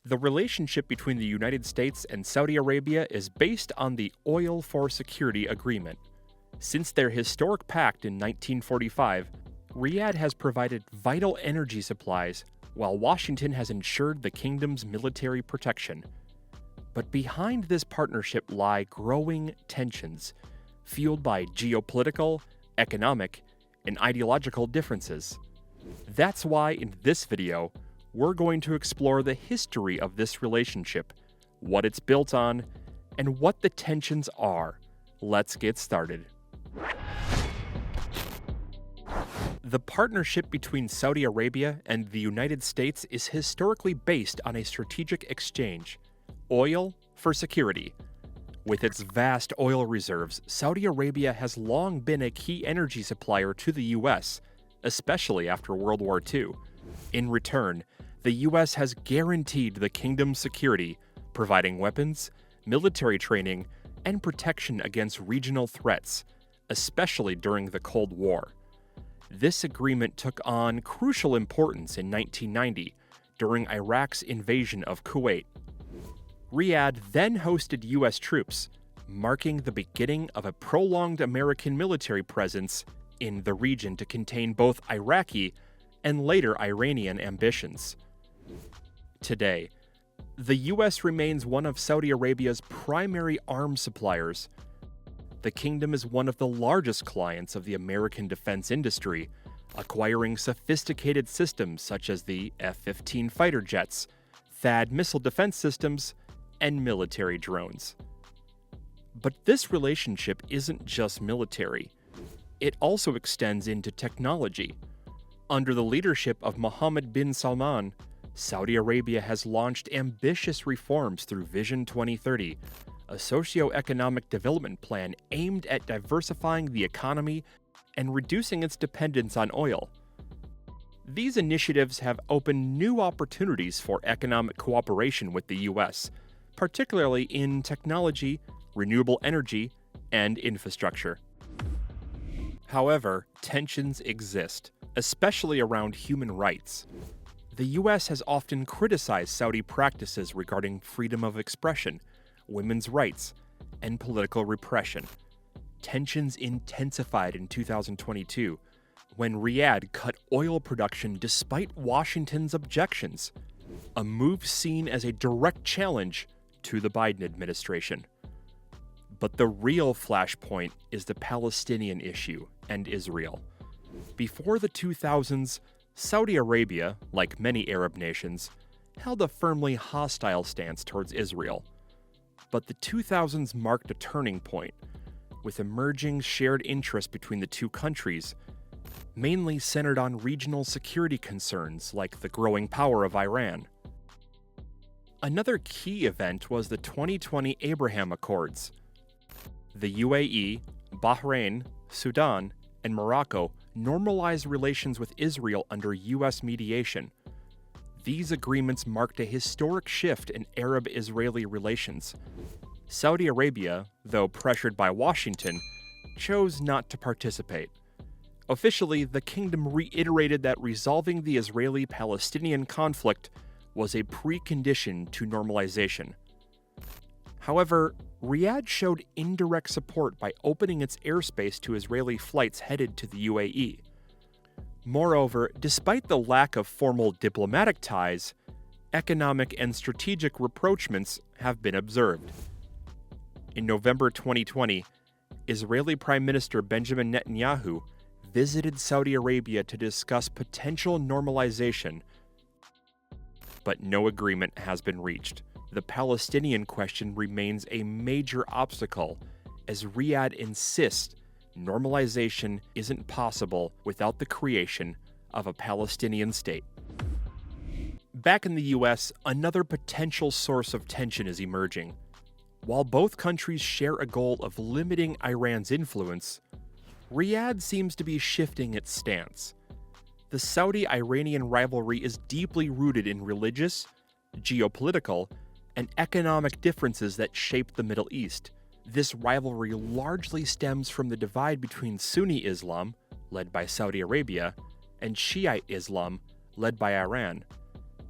The relationship between the United States and Saudi Arabia is based on the Oil for Security Agreement. Since their historic pact in 1945, Riyadh has provided vital energy supplies, while Washington has ensured the kingdom's military protection. But behind this partnership lie growing tensions, fueled by geopolitical, economic, and ideological differences. That's why in this video, we're going to explore the history of this relationship, what it's built on, and what the tensions are. Let's get started. The partnership between Saudi Arabia and the United States is historically based on a strategic exchange: oil for security. With its vast oil reserves, Saudi Arabia has long been a key energy supplier to the U.S., especially after World War II. In return, the U.S. has guaranteed the kingdom's security, providing weapons, military training, and protection against regional threats, especially during the Cold War. This agreement took on crucial importance in 1990 during Iraq's invasion of Kuwait. Riyadh then hosted U.S. troops, marking the beginning of a prolonged American military presence in the region to contain both Iraqi and later Iranian ambitions. Today, the U.S. remains one of Saudi Arabia's primary arms suppliers. The kingdom is one of the largest clients of the American defense industry, acquiring sophisticated systems such as the F-15 fighter jets, THAAD missile defense systems, and military drones. But this relationship isn't just military. It also extends into technology. Under the leadership of Mohammed bin Salman, Saudi Arabia has launched ambitious reforms through Vision 2030, a socio-economic development plan aimed at diversifying the economy and reducing its dependence on oil. These initiatives have opened new opportunities for economic cooperation with the U.S., particularly in technology, renewable energy, and infrastructure. However, tensions exist, especially around human rights. The U.S. has often criticized Saudi practices regarding freedom of expression, women's rights, and political repression. Tensions intensified in 2022 when Riyadh cut oil production despite Washington's objections, a move seen as a direct challenge to the Biden administration. But the real flashpoint is the Palestinian issue and Israel. Before the 2000s, Saudi Arabia, like many Arab nations, held a firmly hostile stance towards Israel. But the 2000s marked a turning point, with emerging shared interest between the two countries, mainly centered on regional security concerns like the growing power of Iran. Another key event was the 2020 Abraham Accords. The UAE, Bahrain, Sudan, and Morocco normalized relations with Israel under U.S. mediation. These agreements marked a historic shift in Arab-Israeli relations. Saudi Arabia, though pressured by Washington, chose not to participate. Officially, the kingdom reiterated that resolving the Israeli-Palestinian conflict was a precondition to normalization. However, Riyadh showed indirect support by opening its airspace to Israeli flights headed to the UAE. Moreover, despite the lack of formal diplomatic ties, economic and strategic rapprochements have been observed. In November 2020, Israeli Prime Minister Benjamin Netanyahu visited Saudi Arabia to discuss potential normalization, but no agreement has been reached. The Palestinian question remains a major obstacle, as Riyadh insists normalization isn't possible without the creation of a Palestinian state. Back in the US, another potential source of tension is emerging. While both countries share a goal of limiting Iran's influence, Riyadh seems to be shifting its stance. The Saudi-Iranian rivalry is deeply rooted in religious, geopolitical, and economic differences that shape the Middle East. This rivalry largely stems from the divide between Sunni Islam, led by Saudi Arabia, and Shiite Islam, led by Iran.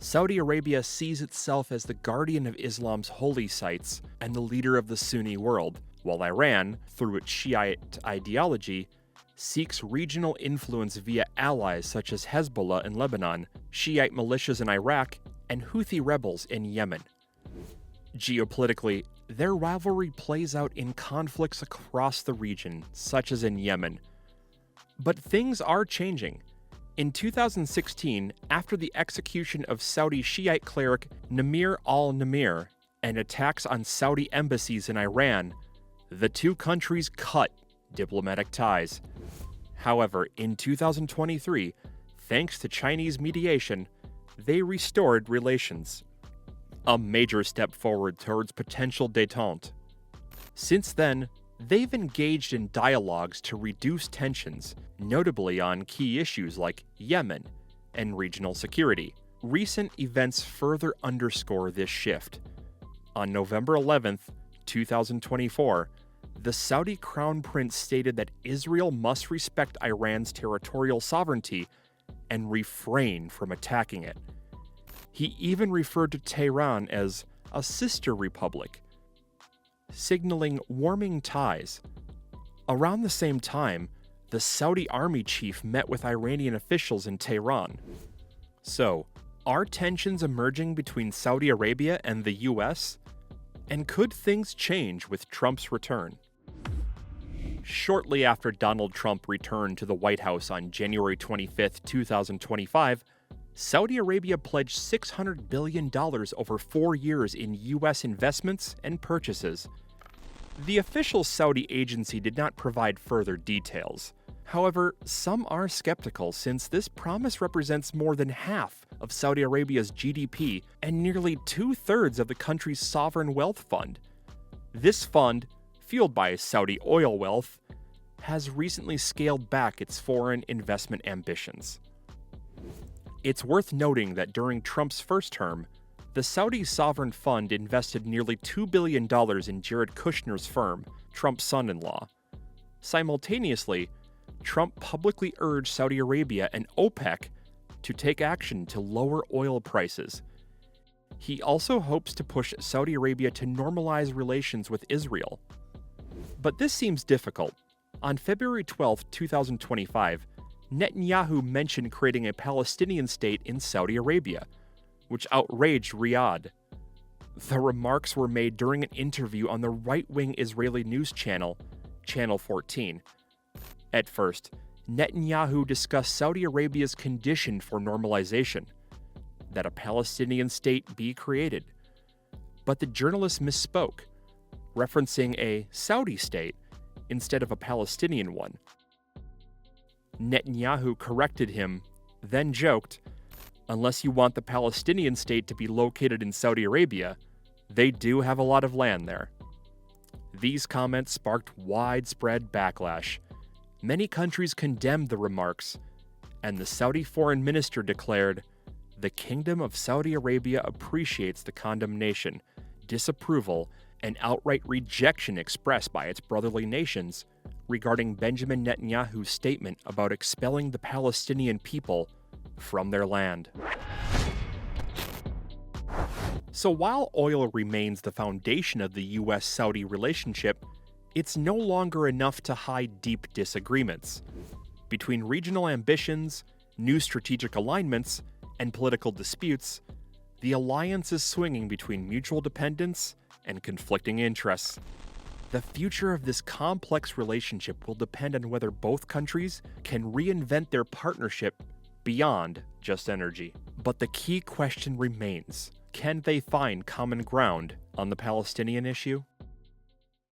Saudi Arabia sees itself as the guardian of Islam's holy sites and the leader of the Sunni world, while Iran, through its Shiite ideology, seeks regional influence via allies such as Hezbollah in Lebanon, Shiite militias in Iraq, and Houthi rebels in Yemen. Geopolitically, their rivalry plays out in conflicts across the region, such as in Yemen. But things are changing. In 2016, after the execution of Saudi Shiite cleric Namir al-Namir and attacks on Saudi embassies in Iran, the two countries cut diplomatic ties. However, in 2023, thanks to Chinese mediation, they restored relations. A major step forward towards potential détente. Since then, they've engaged in dialogues to reduce tensions, notably on key issues like Yemen and regional security. Recent events further underscore this shift. On November 11, 2024, the Saudi Crown Prince stated that Israel must respect Iran's territorial sovereignty and refrain from attacking it. He even referred to Tehran as a sister republic, signaling warming ties. Around the same time, the Saudi army chief met with Iranian officials in Tehran. So, are tensions emerging between Saudi Arabia and the US? And could things change with Trump's return? Shortly after Donald Trump returned to the White House on January 25, 2025, Saudi Arabia pledged $600 billion over 4 years in U.S. investments and purchases. The official Saudi agency did not provide further details. However, some are skeptical since this promise represents more than half of Saudi Arabia's GDP and nearly 2/3 of the country's sovereign wealth fund. This fund, fueled by Saudi oil wealth, has recently scaled back its foreign investment ambitions. It's worth noting that during Trump's first term, the Saudi Sovereign Fund invested nearly $2 billion in Jared Kushner's firm, Trump's son-in-law. Simultaneously, Trump publicly urged Saudi Arabia and OPEC to take action to lower oil prices. He also hopes to push Saudi Arabia to normalize relations with Israel. But this seems difficult. On February 12, 2025, Netanyahu mentioned creating a Palestinian state in Saudi Arabia, which outraged Riyadh. The remarks were made during an interview on the right-wing Israeli news channel, Channel 14. At first, Netanyahu discussed Saudi Arabia's condition for normalization, that a Palestinian state be created. But the journalist misspoke, referencing a Saudi state instead of a Palestinian one. Netanyahu corrected him, then joked, "Unless you want the Palestinian state to be located in Saudi Arabia, they do have a lot of land there." These comments sparked widespread backlash. Many countries condemned the remarks, and the Saudi foreign minister declared, "The Kingdom of Saudi Arabia appreciates the condemnation, disapproval, and outright rejection expressed by its brotherly nations regarding Benjamin Netanyahu's statement about expelling the Palestinian people from their land." So while oil remains the foundation of the US-Saudi relationship, it's no longer enough to hide deep disagreements. Between regional ambitions, new strategic alignments, and political disputes, the alliance is swinging between mutual dependence and conflicting interests. The future of this complex relationship will depend on whether both countries can reinvent their partnership beyond just energy. But the key question remains: can they find common ground on the Palestinian issue?